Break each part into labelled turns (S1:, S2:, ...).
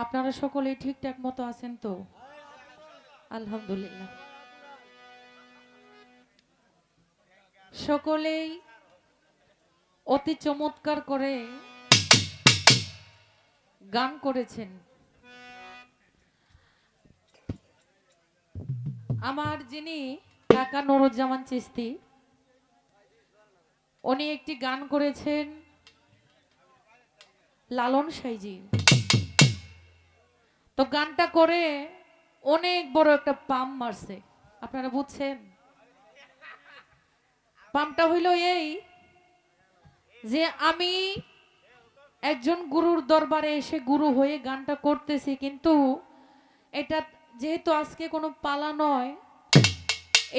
S1: আপনারা সকলেই ঠিকঠাক মতো আছেন তো? আলহামদুলিল্লাহ। সকলেই অতি চমৎকার করে গান করেছেন। আমার যিনি কাকা নুরুজ্জামান চিস্তি, উনি একটি গান করেছেন লালন সাইজি। তো গানটা করে অনেক বড় একটা পাম মারছে। আপনারা বুঝছেন? পামটা হইল এই যে আমি একজন গুরুর দরবারে এসে গুরু হয়ে গানটা করতেছি, কিন্তু এটা যেহেতু আজকে কোনো পালা নয়,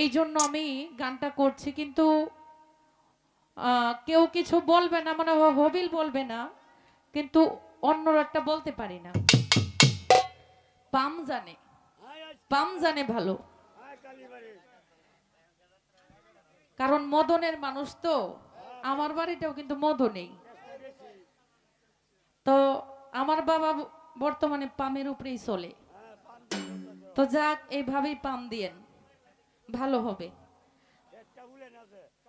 S1: এই জন্য আমি গানটা করছি। কিন্তু কেউ কিছু বলবে না, মানে হবিল বলবে না, কিন্তু অন্যরা একটা বলতে পারি না। পাম জানে, পাম জানে ভালো, কারণ মদনের মানুষ তো। আমার বাড়িটাও কিন্তু মদনেই। তো আমার বাবা বর্তমানে পামের উপরেই চলে। তো যাক, এইভাবেই পাম দিয়েন, ভালো হবে।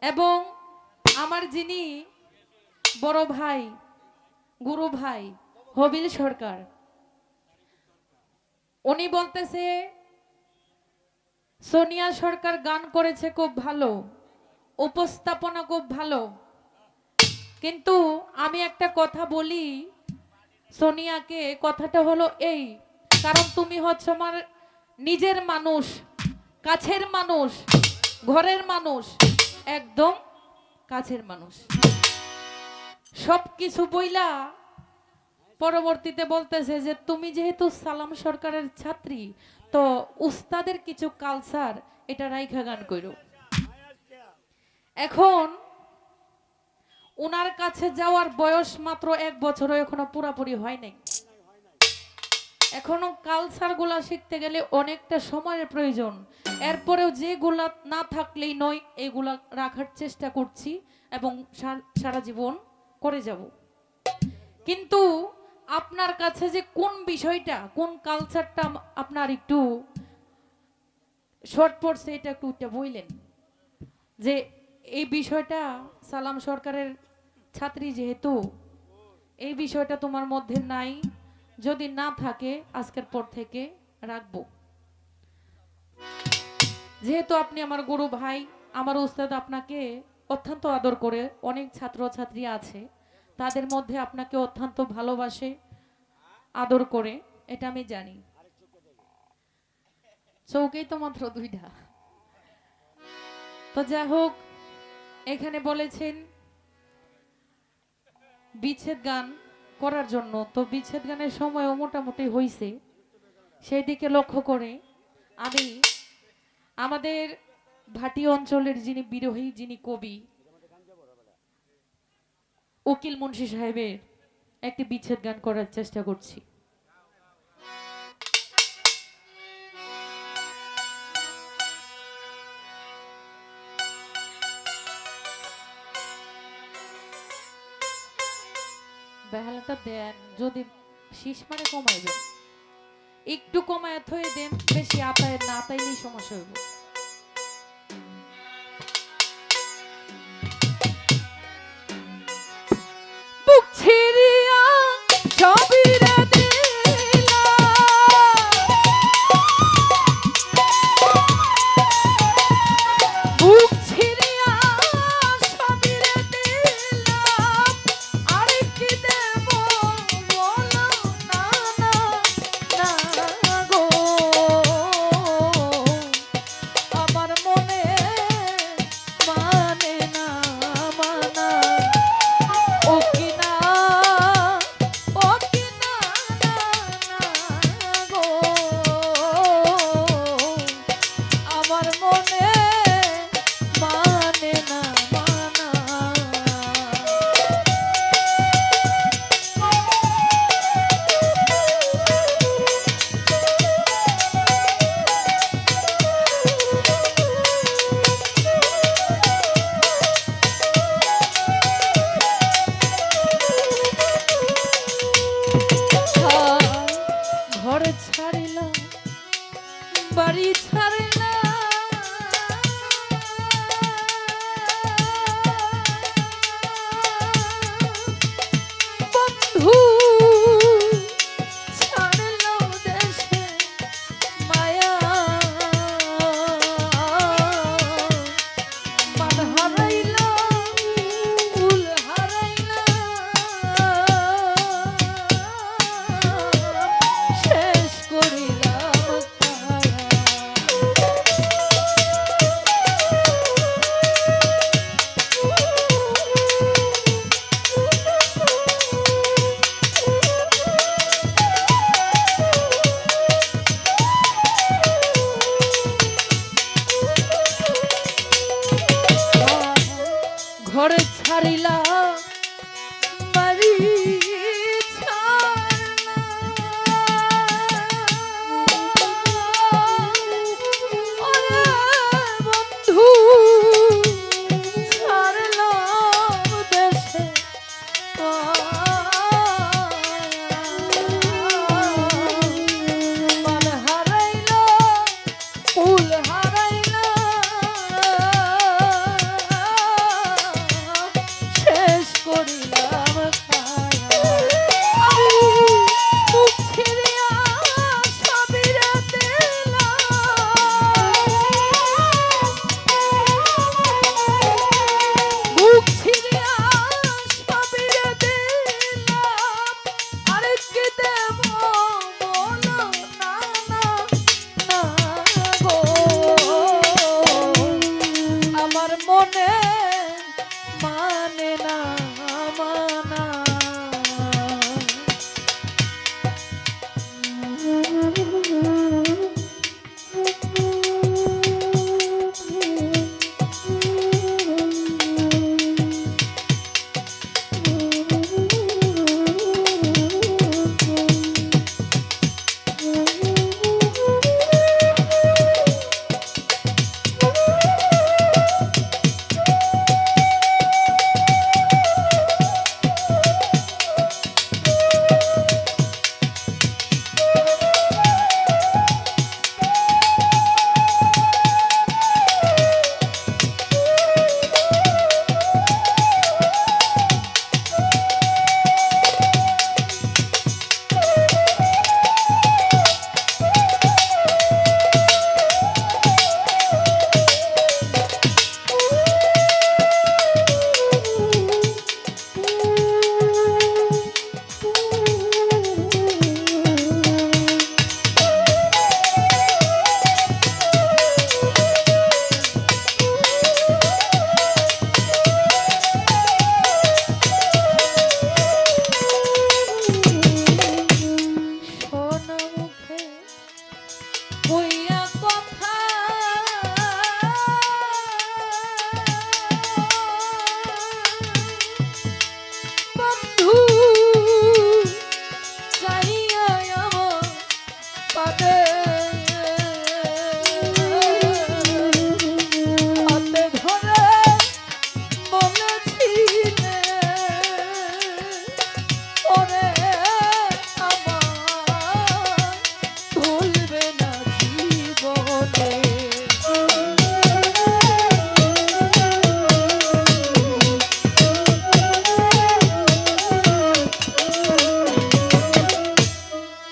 S1: এবং আমার যিনি বড় ভাই, গুরু ভাই হবিল সরকার, উনি বলতেছে সোনিয়া সরকার গান করেছে খুব ভালো, উপস্থাপনা খুব ভালো। কিন্তু আমি একটা কথা বলি সোনিয়াকে, কথাটা হলো এই, কারণ তুমি হচ্ছে আমার নিজের মানুষ, কাছের মানুষ, ঘরের মানুষ, একদম কাছের মানুষ। সব কিছু বইলা পরবর্তীতে বলতেছে যে তুমি যেহেতু সালাম সরকারের ছাত্রী, তো উস্তাদের কিছু কালচার এটা রাইখা গান কইরো। এখন উনার কাছে যাওয়ার বয়স মাত্র 1 বছরও এখনো পুরাপুরি হয় নাই। এখনো কালচার গুলা শিখতে গেলে অনেকটা সময়ের প্রয়োজন। এরপরেও যেগুলা না থাকলেই নয়, এগুলা রাখার চেষ্টা করছি এবং সারা জীবন করে যাব। কিন্তু আপনার কাছে যে কোন বিষয়টা, কোন কালচারটা আপনার একটু শর্ট পড়ছে, এটা একটু বললেন যে এই বিষয়টা সালাম সরকারের ছাত্রী যেহেতু, এই বিষয়টা তোমার মধ্যে নাই, যদি না থাকে আজকের পর থেকে রাখবো। যেহেতু আপনি আমার গুরু ভাই, আমার উস্তাদ আপনাকে অত্যন্ত আদর করে, অনেক ছাত্র ছাত্রী আছে তাদের মধ্যে আপনাকে অত্যন্ত ভালোবাসে, আদর করে, এটা আমি জানি। চৌকেই তো মাত্র 2টা। তো যাই হোক, এখানে বলেছেন বিচ্ছেদ গান করার জন্য, তো বিচ্ছেদ গানের সময়ও মোটামুটি হইছে। সেই দিকে লক্ষ্য করে আমি আমাদের ভাটি অঞ্চলের যিনি বিরোহী, যিনি কবি উকিল মুন্সি সাহেবের একটি বিচ্ছেদ গান করার চেষ্টা করছি। বেহালাটা দেন, যদি শীষ মানে কমাইবেন, একটু কমায় থয়ে দেন, বেশি আতায় না আতাইলেই সমস্যা হইব। বুক ছিড়িয়া ছবি রে বুক ছিড়িয়া ছবি রে দিলাম, আর কি দেব বলো না না না গো। বাড়ি ছাড়লা বন্ধু ছাড়লো দেশে মায়া মান হারাইলা ফুল হারাইলা শেষ করিলাম ঘরে ছাড়িলা বাড়ি ছাড়লা ওরে বন্ধু ছাড়লা দেশে মান হারাইলা ফুল হারাইলা শেষ করিলাম আমি মুখ ছিড়িয়া সবিরে দিলাম মুখ ছিড়িয়া সবিরে দিলাম আরে কি দেব বলো না না না গো আমার মনে মানে না মানা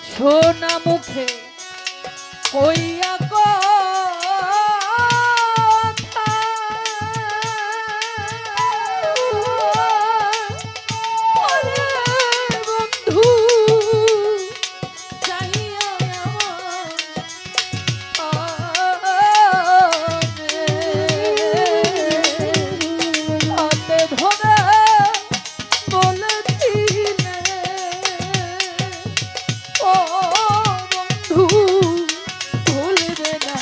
S1: সোনা মুখে কইয়া কথা ওরে বন্ধু চাহিয়া হাতে ধরে বলেছিলে ও বন্ধু ভুলবে না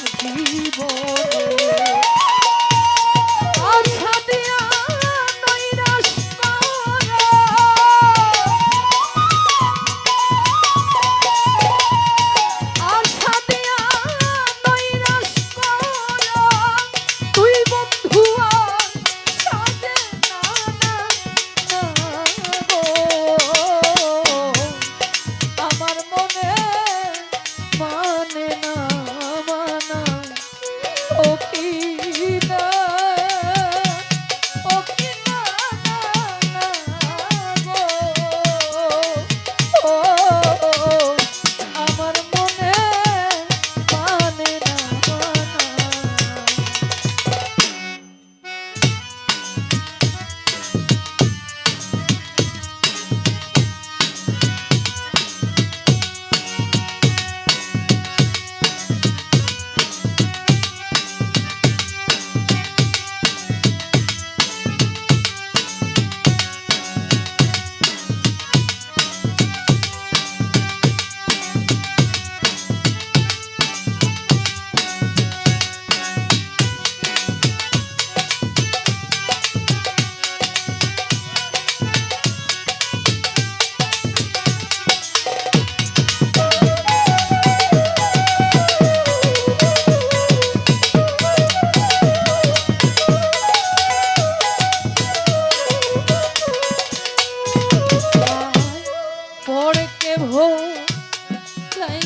S1: ভোলাইতে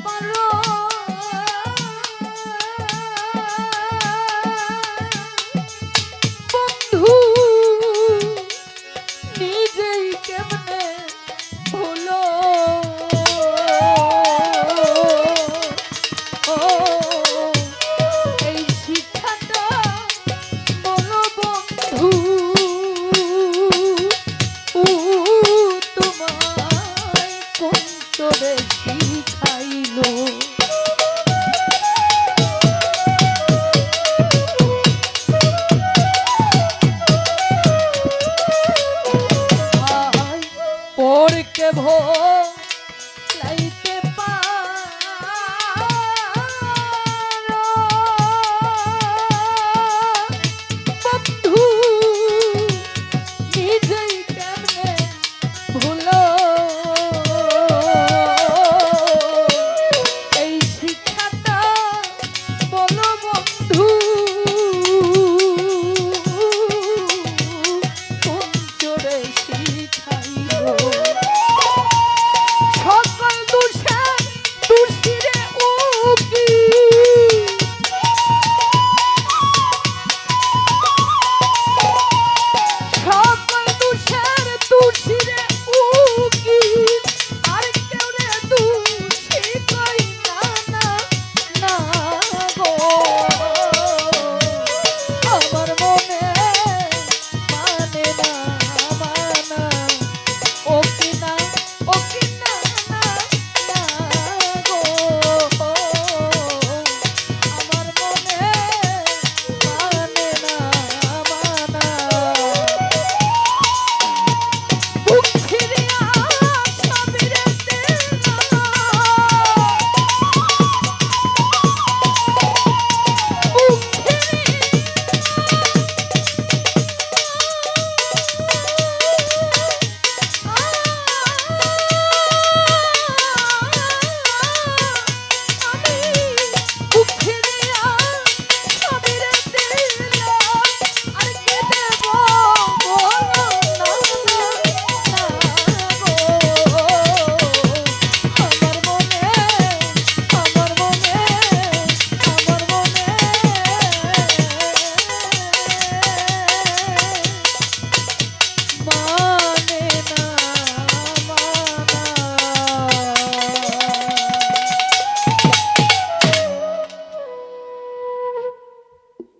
S1: পারো বন্ধু নিজেই কেমনে ভুলো এই শিক্ষাটা বলো বন্ধু তোমায় কোন তোরে শিখাইলো পড়কে ভোলাইতে পারো বন্ধু নিজেই কেমনে ভুলো এই শিক্ষাটা বলো বন্ধু কোন চোরে শিখাইলো সকল দোষের দোষীরে উকি সকল দোষের দোষীরে উকি আর কেউ রে দোষী কই না না না গো আমার মনে মানে না মানা ও কিনা না না গো আমার মনে মানে না মানা বুক ফিরিয়া সাবিরে দিল বুক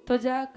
S1: তো যাক